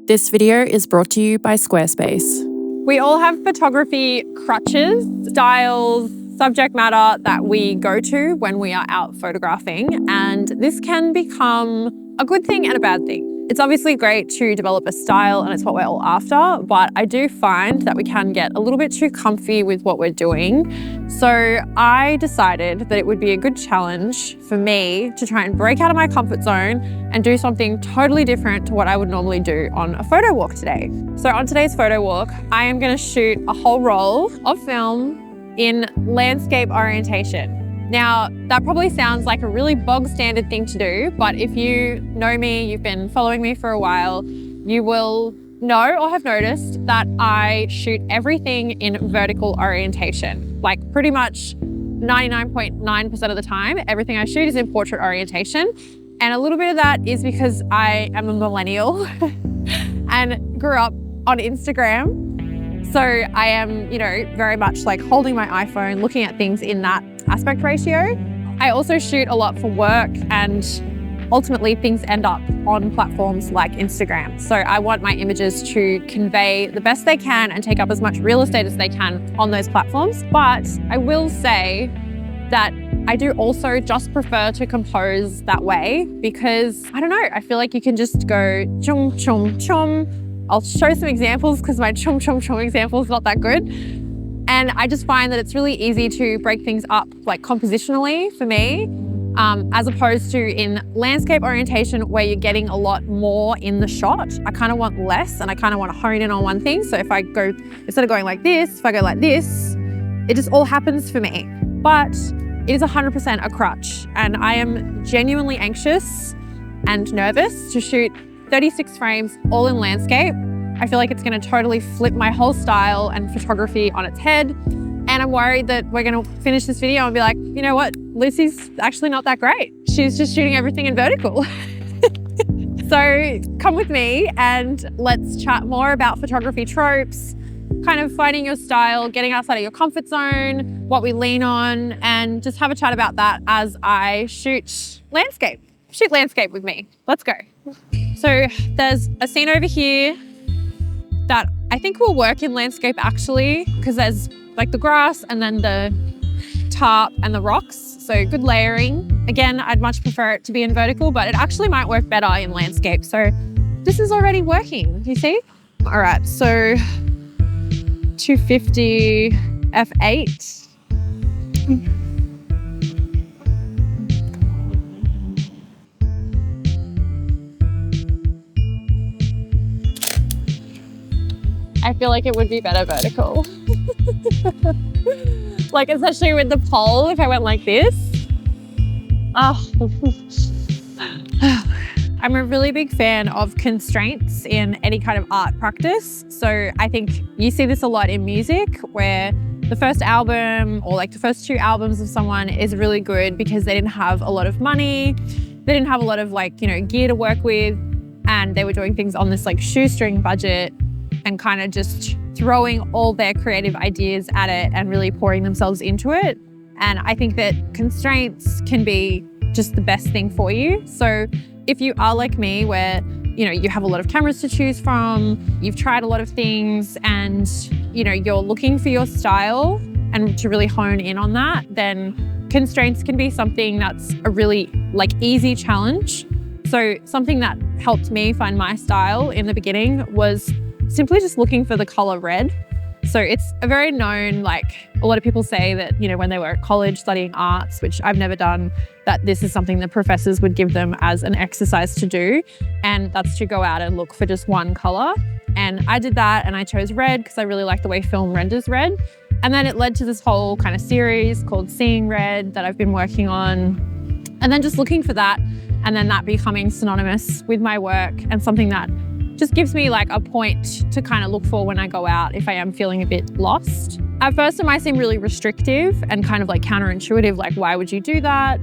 This video is brought to you by Squarespace. We all have photography crutches, styles, subject matter that we go to when we are out photographing, and this can become a good thing and a bad thing. It's obviously great to develop a style and it's what we're all after, but I do find that we can get a little bit too comfy with what we're doing. So I decided that it would be a good challenge for me to try and break out of my comfort zone and do something totally different to what I would normally do on a photo walk today. So on today's photo walk, I am going to shoot a whole roll of film in landscape orientation. Now, that probably sounds like a really bog standard thing to do, but if you know me, you've been following me for a while, you will know or have noticed that I shoot everything in vertical orientation. Like pretty much 99.9% of the time, everything I shoot is in portrait orientation. And a little bit of that is because I am a millennial and grew up on Instagram. So I am, very much like holding my iPhone, looking at things in that aspect ratio. I also shoot a lot for work, and ultimately things end up on platforms like Instagram. So I want my images to convey the best they can and take up as much real estate as they can on those platforms. But I will say that I do also just prefer to compose that way because, I don't know, I feel like you can just go chum, chum, chum. I'll show some examples because my chum, chum, chum example is not that good. And I just find that it's really easy to break things up like compositionally for me, as opposed to in landscape orientation where you're getting a lot more in the shot. I kind of want less and I kind of want to hone in on one thing. So if I go, instead of going like this, if I go like this, it just all happens for me. But it is 100% a crutch, and I am genuinely anxious and nervous to shoot 36 frames all in landscape. I feel like it's going to totally flip my whole style and photography on its head. And I'm worried that we're going to finish this video and be like, you know what, Lucy's actually not that great. She's just shooting everything in vertical. So come with me and let's chat more about photography tropes, kind of finding your style, getting outside of your comfort zone, what we lean on, and just have a chat about that as I shoot landscape. Shoot landscape with me. Let's go. So there's a scene over here that I think will work in landscape actually, because there's like the grass and then the tarp and the rocks. So good layering. Again, I'd much prefer it to be in vertical, but it actually might work better in landscape. So this is already working, you see? All right, so 250 f8. I feel like it would be better vertical. Like especially with the pole, if I went like this. I'm a really big fan of constraints in any kind of art practice. So I think you see this a lot in music where the first album or like the first two albums of someone is really good because they didn't have a lot of money. They didn't have a lot of gear to work with, and they were doing things on this like shoestring budget and kind of just throwing all their creative ideas at it and really pouring themselves into it. And I think that constraints can be just the best thing for you. So if you are like me where, you have a lot of cameras to choose from, you've tried a lot of things and, you're looking for your style and to really hone in on that, then constraints can be something that's a really easy challenge. So something that helped me find my style in the beginning was simply just looking for the color red. So it's a very known, a lot of people say that, when they were at college studying arts, which I've never done, that this is something that professors would give them as an exercise to do. And that's to go out and look for just one color. And I did that and I chose red because I really like the way film renders red. And then it led to this whole kind of series called Seeing Red that I've been working on. And then just looking for that and then that becoming synonymous with my work and something that just gives me a point to kind of look for when I go out if I am feeling a bit lost. At first it might seem really restrictive and kind of counterintuitive, why would you do that?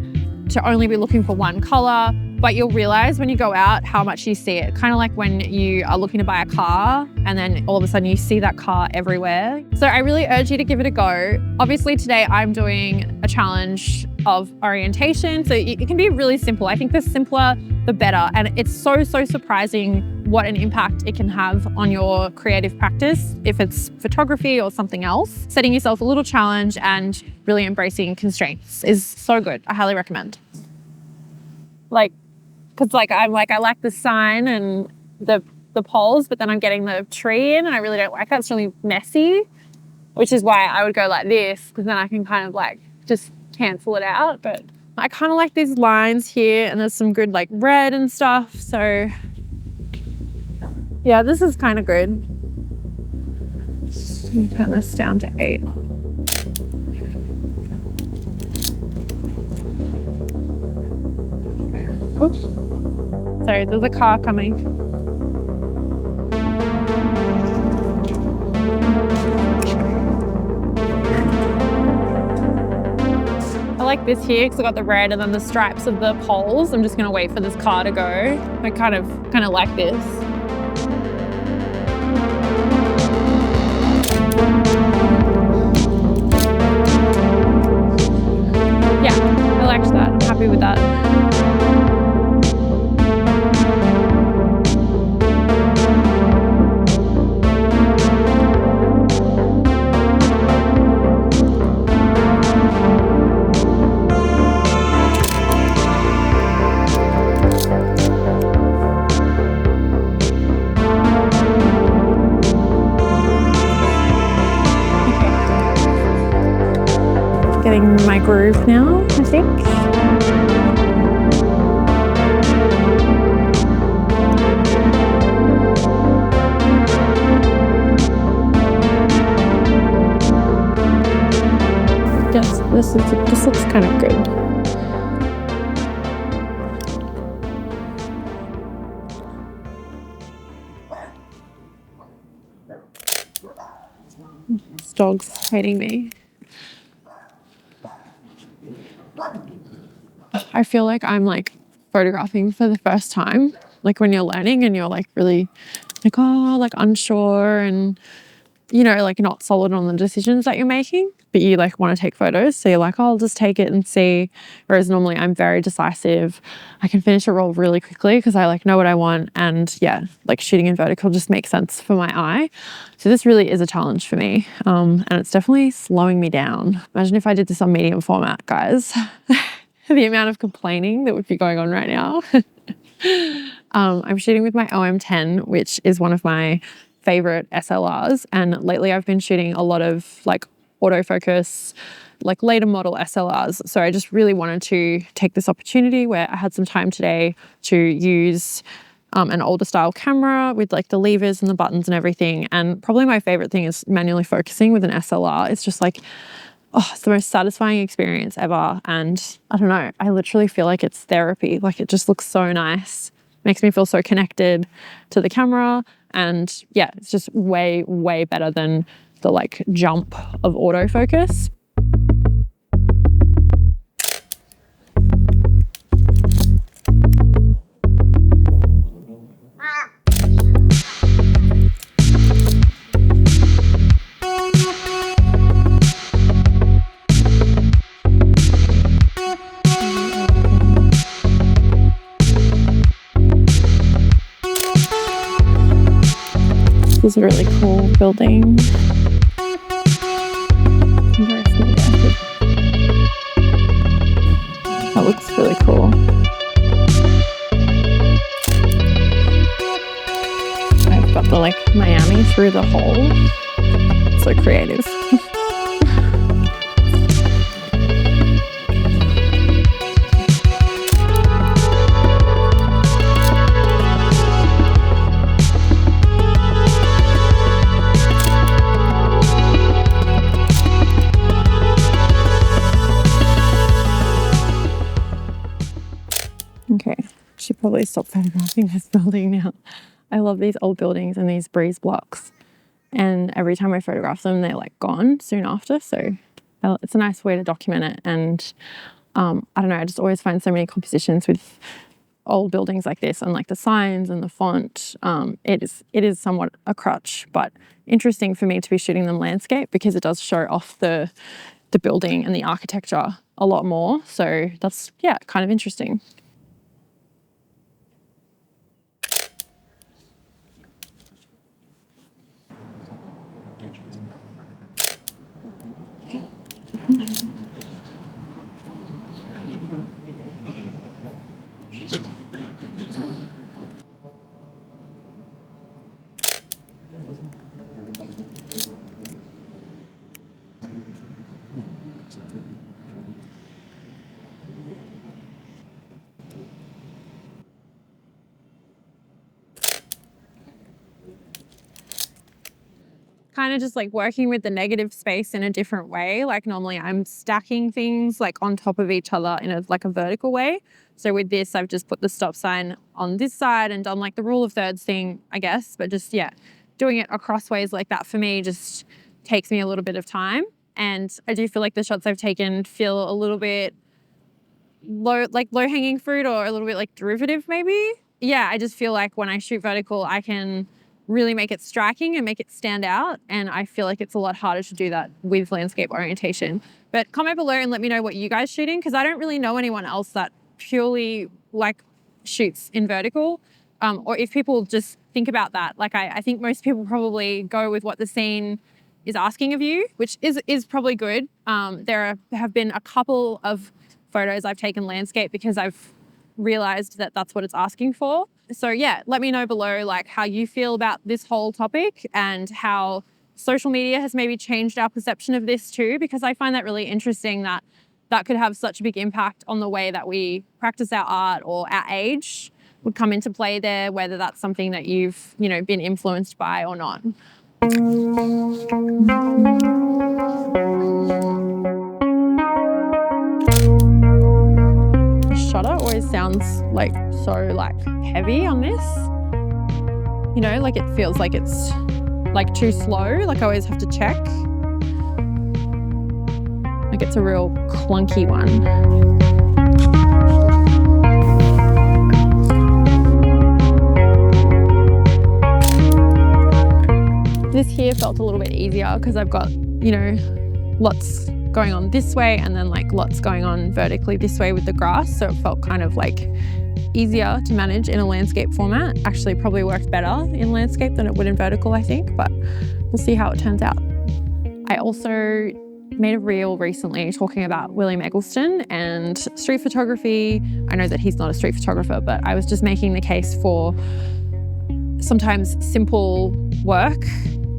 To only be looking for one color, but you'll realize when you go out how much you see it. Kind of like when you are looking to buy a car and then all of a sudden you see that car everywhere. So I really urge you to give it a go. Obviously today I'm doing a challenge of orientation. So it can be really simple. I think the simpler, the better. And it's so surprising what an impact it can have on your creative practice, if it's photography or something else. Setting yourself a little challenge and really embracing constraints is so good. I highly recommend. Because I like the sign and the poles, but then I'm getting the tree in and I really don't like that. It's really messy, which is why I would go like this, because then I can kind of just cancel it out. But I kind of like these lines here, and there's some good red and stuff. So yeah, this is kind of good. Let me turn this down to 8. Oops. Sorry, there's a car coming. I like this here because I got the red and then the stripes of the poles. I'm just going to wait for this car to go. I kind of like this. Yeah, I liked that. I'm happy with that. Getting my groove now, I think. Yes, this looks kind of good. This dog's hating me. I feel like I'm photographing for the first time, when you're learning and you're really unsure and not solid on the decisions that you're making, but you want to take photos, so you're oh, I'll just take it and see. Whereas normally I'm very decisive. I can finish a roll really quickly because I know what I want, and yeah, shooting in vertical just makes sense for my eye. So this really is a challenge for me, and it's definitely slowing me down. Imagine if I did this on medium format, guys. The amount of complaining that would be going on right now. I'm shooting with my OM10, which is one of my favorite SLRs. And lately I've been shooting a lot of autofocus, later model SLRs. So I just really wanted to take this opportunity where I had some time today to use an older style camera with the levers and the buttons and everything. And probably my favorite thing is manually focusing with an SLR. It's just oh, it's the most satisfying experience ever. And I don't know, I literally feel like it's therapy. It just looks so nice. Makes me feel so connected to the camera. And yeah, it's just way better than the jump of autofocus. This is a really cool building. That looks really cool. I've got the Miami through the hole. So creative. Okay, should probably stop photographing this building now. I love these old buildings and these breeze blocks. And every time I photograph them, they're gone soon after. So it's a nice way to document it. And I don't know, I just always find so many compositions with old buildings like this and the signs and the font. It is somewhat a crutch, but interesting for me to be shooting them landscape because it does show off the the building and the architecture a lot more. So that's, kind of interesting. Kind of just like working with the negative space in a different way. Like normally I'm stacking things like on top of each other in a vertical way. So with this, I've just put the stop sign on this side and done like the rule of thirds thing, I guess. But just, doing it across ways like that for me just takes me a little bit of time. And I do feel like the shots I've taken feel a little bit low hanging fruit, or a little bit like derivative maybe. Yeah, I just feel like when I shoot vertical, I can really make it striking and make it stand out. And I feel like it's a lot harder to do that with landscape orientation. But comment below and let me know what you guys shooting, because I don't really know anyone else that purely like shoots in vertical. Or if people just think about that, like I think most people probably go with what the scene is asking of you, which is probably good. There have been a couple of photos I've taken landscape because I've realized that that's what it's asking for. So let me know below like how you feel about this whole topic and how social media has maybe changed our perception of this too, because I find that really interesting that could have such a big impact on the way that we practice our art, or our age would come into play there, whether that's something that you've, been influenced by or not. Shutter always sounds like so heavy on this. Like it feels like it's like too slow. Like I always have to check. Like it's a real clunky one. This here felt a little bit easier because I've got, lots going on this way and then lots going on vertically this way with the grass. So it felt kind of easier to manage in a landscape format. Actually probably worked better in landscape than it would in vertical, I think, but we'll see how it turns out. I also made a reel recently talking about William Eggleston and street photography. I know that he's not a street photographer, but I was just making the case for sometimes simple work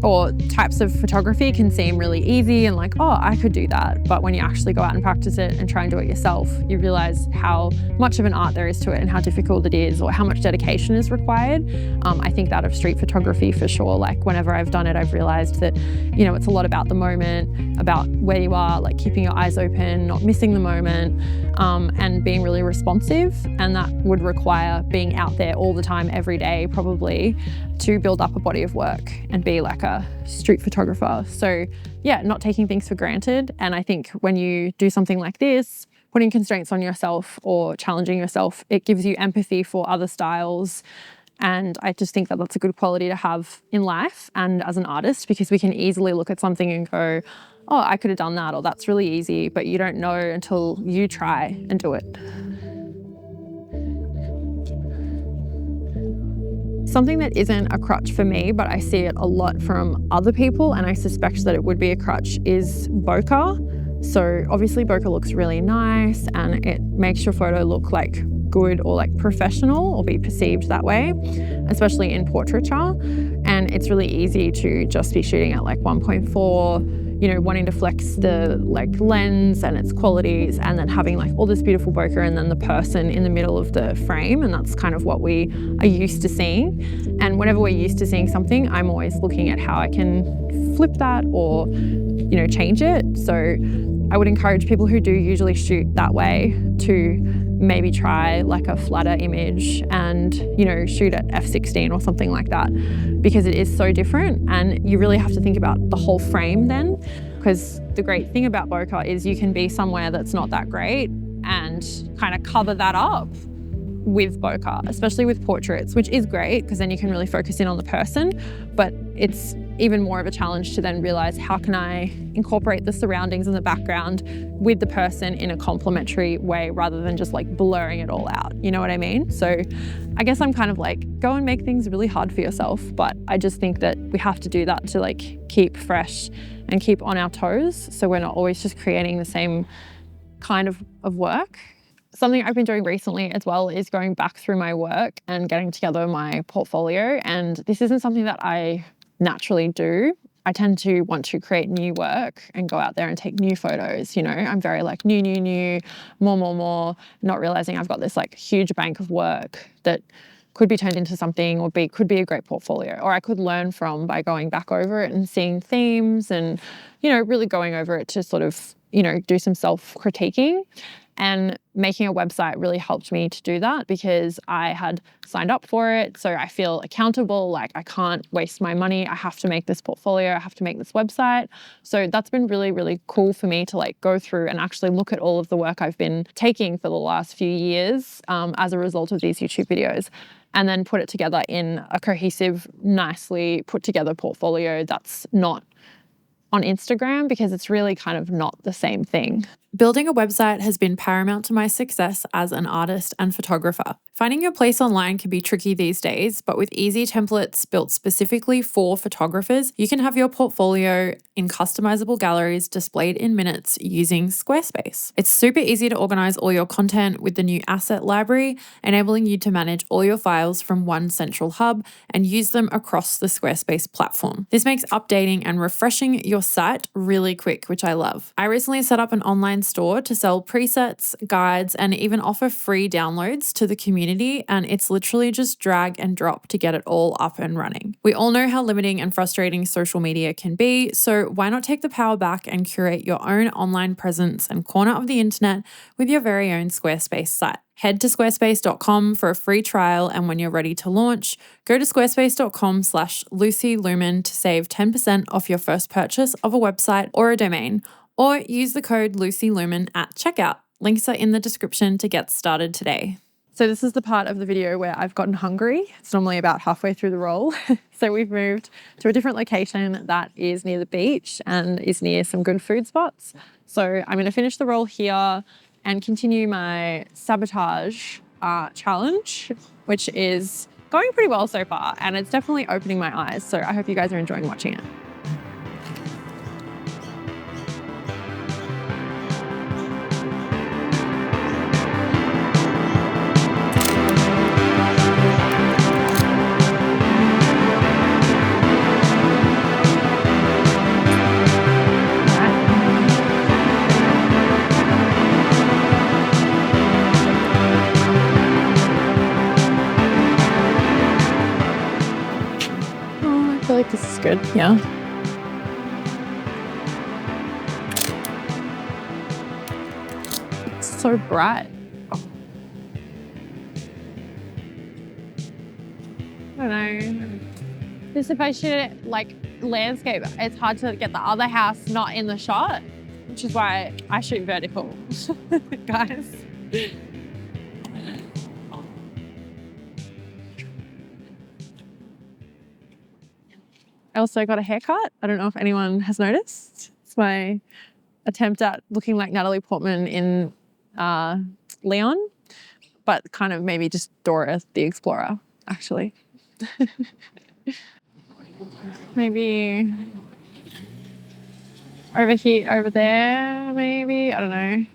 or types of photography can seem really easy and I could do that. But when you actually go out and practice it and try and do it yourself, you realize how much of an art there is to it and how difficult it is, or how much dedication is required. I think that of street photography for sure. Whenever I've done it, I've realized that, it's a lot about the moment, about where you are, keeping your eyes open, not missing the moment, and being really responsive. And that would require being out there all the time, every day, probably, to build up a body of work and be a street photographer. So not taking things for granted. And I think when you do something like this, putting constraints on yourself or challenging yourself, it gives you empathy for other styles. And I just think that that's a good quality to have in life and as an artist, because we can easily look at something and go, oh, I could have done that, or that's really easy, but you don't know until you try and do it. Something that isn't a crutch for me, but I see it a lot from other people, and I suspect that it would be a crutch, is bokeh. So obviously bokeh looks really nice and it makes your photo look good or professional, or be perceived that way, especially in portraiture. And it's really easy to just be shooting at 1.4, wanting to flex the lens and its qualities, and then having all this beautiful bokeh and then the person in the middle of the frame. And that's kind of what we are used to seeing. And whenever we're used to seeing something, I'm always looking at how I can flip that or, change it. So I would encourage people who do usually shoot that way to maybe try a flatter image and, shoot at f16 or something like that, because it is so different. And you really have to think about the whole frame then, because the great thing about bokeh is you can be somewhere that's not that great and kind of cover that up with bokeh, especially with portraits, which is great because then you can really focus in on the person. But it's even more of a challenge to then realize, how can I incorporate the surroundings and the background with the person in a complementary way rather than just like blurring it all out. You know what I mean? So I guess I'm kind of like, go and make things really hard for yourself. But I just think that we have to do that to like keep fresh and keep on our toes, so we're not always just creating the same kind of work. Something I've been doing recently as well is going back through my work and getting together my portfolio. And this isn't something that I naturally do. I tend to want to create new work and go out there and take new photos. You know, I'm very like new, more, not realizing I've got this like huge bank of work that could be turned into something, or could be a great portfolio, or I could learn from by going back over it and seeing themes and, you know, really going over it to sort of, you know, do some self-critiquing. And making a website really helped me to do that, because I had signed up for it. So I feel accountable, like I can't waste my money. I have to make this portfolio. I have to make this website. So that's been really, really cool for me to like go through and actually look at all of the work I've been taking for the last few years as a result of these YouTube videos, and then put it together in a cohesive, nicely put together portfolio that's not on Instagram, because it's really kind of not the same thing. Building a website has been paramount to my success as an artist and photographer. Finding your place online can be tricky these days, but with easy templates built specifically for photographers, you can have your portfolio in customizable galleries displayed in minutes using Squarespace. It's super easy to organize all your content with the new asset library, enabling you to manage all your files from one central hub and use them across the Squarespace platform. This makes updating and refreshing your site really quick, which I love. I recently set up an online store to sell presets, guides, and even offer free downloads to the community, and it's literally just drag and drop to get it all up and running. We all know how limiting and frustrating social media can be, so why not take the power back and curate your own online presence and corner of the internet with your very own Squarespace site? Head to squarespace.com for a free trial, and when you're ready to launch, go to squarespace.com/Lucy Lumen to save 10% off your first purchase of a website or a domain, or use the code Lucy Lumen at checkout. Links are in the description to get started today. So this is the part of the video where I've gotten hungry. It's normally about halfway through the roll. So we've moved to a different location that is near the beach and is near some good food spots. So I'm going to finish the roll here and continue my sabotage challenge, which is going pretty well so far, and it's definitely opening my eyes. So I hope you guys are enjoying watching it. I feel like this is good, yeah. It's so bright. I don't know. Just if I shoot it like landscape, it's hard to get the other house not in the shot, which is why I shoot vertical, guys. I also got a haircut. I don't know if anyone has noticed. It's my attempt at looking like Natalie Portman in Leon, but kind of maybe just Dora the Explorer, actually. Maybe over here, over there, maybe. I don't know.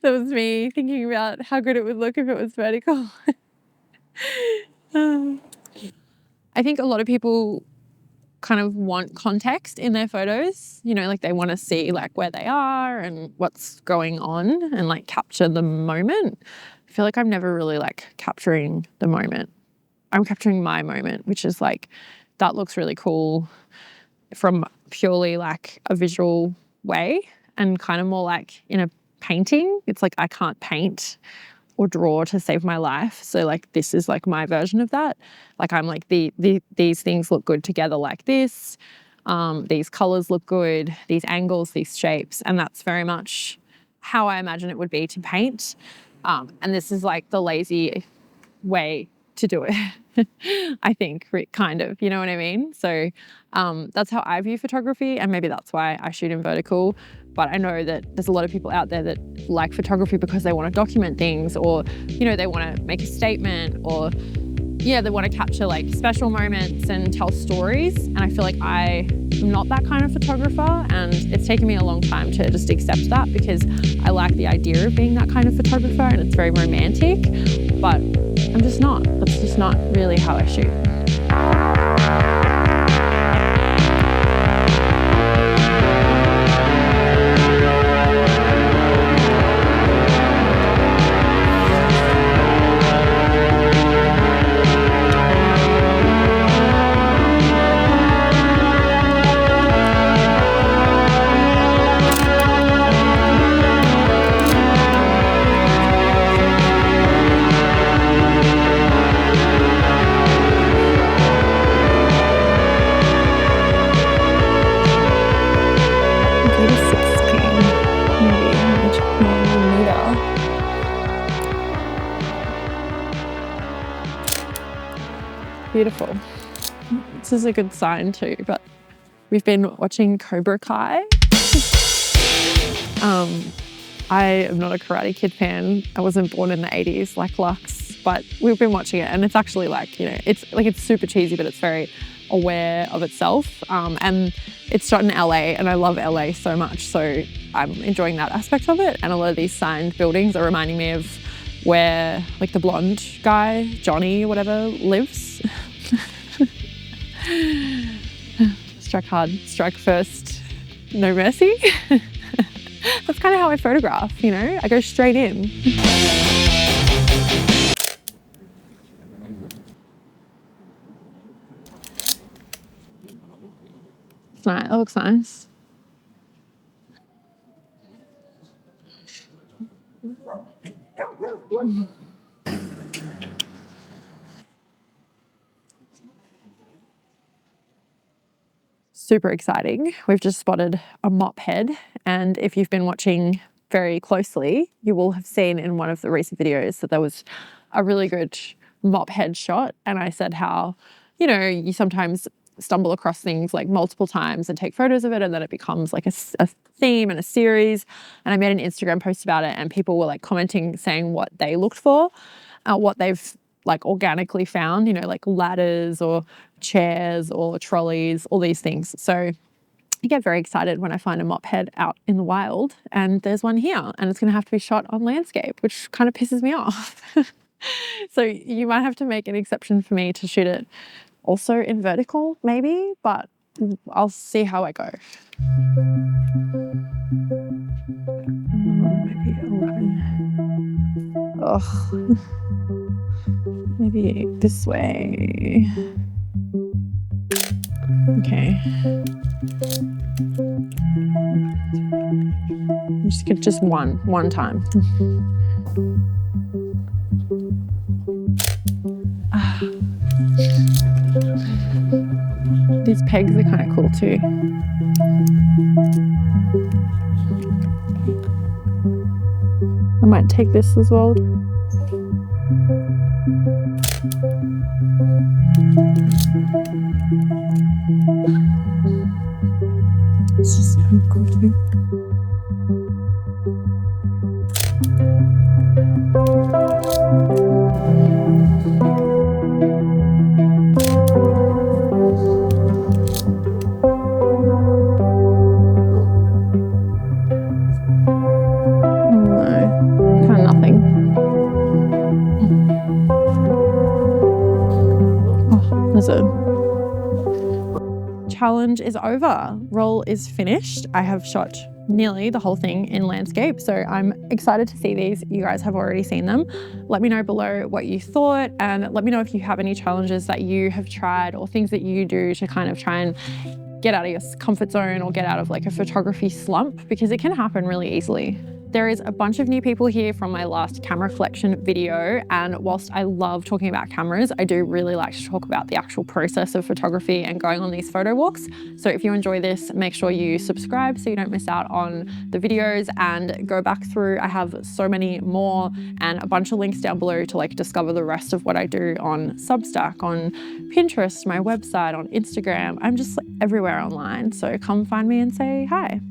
That was me thinking about how good it would look if it was vertical. I think a lot of people kind of want context in their photos, you know, like they want to see like where they are and what's going on and like capture the moment. I feel like I'm never really like capturing the moment. I'm capturing my moment, which is like, that looks really cool from purely like a visual way, and kind of more like in a painting. It's like I can't paint or draw to save my life. So like this is like my version of that. Like I'm like these things look good together like this. These colors look good, these angles, these shapes, and that's very much how I imagine it would be to paint. And this is like the lazy way to do it, I think, kind of, you know what I mean? So that's how I view photography, and maybe that's why I shoot in vertical. But I know that there's a lot of people out there that like photography because they want to document things, or, you know, they want to make a statement, or yeah, they want to capture like special moments and tell stories. And I feel like I am not that kind of photographer, and it's taken me a long time to just accept that, because I like the idea of being that kind of photographer and it's very romantic, but I'm just not. That's just not really how I shoot. Beautiful. This is a good sign too, but we've been watching Cobra Kai. I am not a Karate Kid fan. I wasn't born in the 80s like Lux, but we've been watching it, and it's actually like, you know, it's super cheesy, but it's very aware of itself. And it's shot in LA, and I love LA so much, so I'm enjoying that aspect of it. And a lot of these signed buildings are reminding me of where like the blonde guy, Johnny, whatever, lives. Strike hard, strike first, no mercy. That's kind of how I photograph, you know? I go straight in. It's nice, it looks nice. Super exciting. We've just spotted a mop head, and if you've been watching very closely, you will have seen in one of the recent videos that there was a really good mop head shot, and I said how, you know, you sometimes stumble across things like multiple times and take photos of it, and then it becomes like a theme and a series. And I made an Instagram post about it, and people were like commenting saying what they looked for, what they've like organically found, you know, like ladders or chairs or trolleys, all these things. So I get very excited when I find a mop head out in the wild, and there's one here, and it's going to have to be shot on landscape, which kind of pisses me off. So you might have to make an exception for me to shoot it also in vertical maybe, but I'll see how I go. Maybe 11. Ugh. Maybe this way. Okay. I'm just gonna one time. These pegs are kind of cool too. I might take this as well. This is kind of cool too. Challenge is over. Roll is finished. I have shot nearly the whole thing in landscape, so I'm excited to see these. You guys have already seen them. Let me know below what you thought, and let me know if you have any challenges that you have tried or things that you do to kind of try and get out of your comfort zone or get out of like a photography slump, because it can happen really easily. There is a bunch of new people here from my last camera collection video, and whilst I love talking about cameras, I do really like to talk about the actual process of photography and going on these photo walks. So if you enjoy this, make sure you subscribe so you don't miss out on the videos, and go back through. I have so many more and a bunch of links down below to discover the rest of what I do on Substack, on Pinterest, my website, on Instagram. I'm just everywhere online. So come find me and say hi.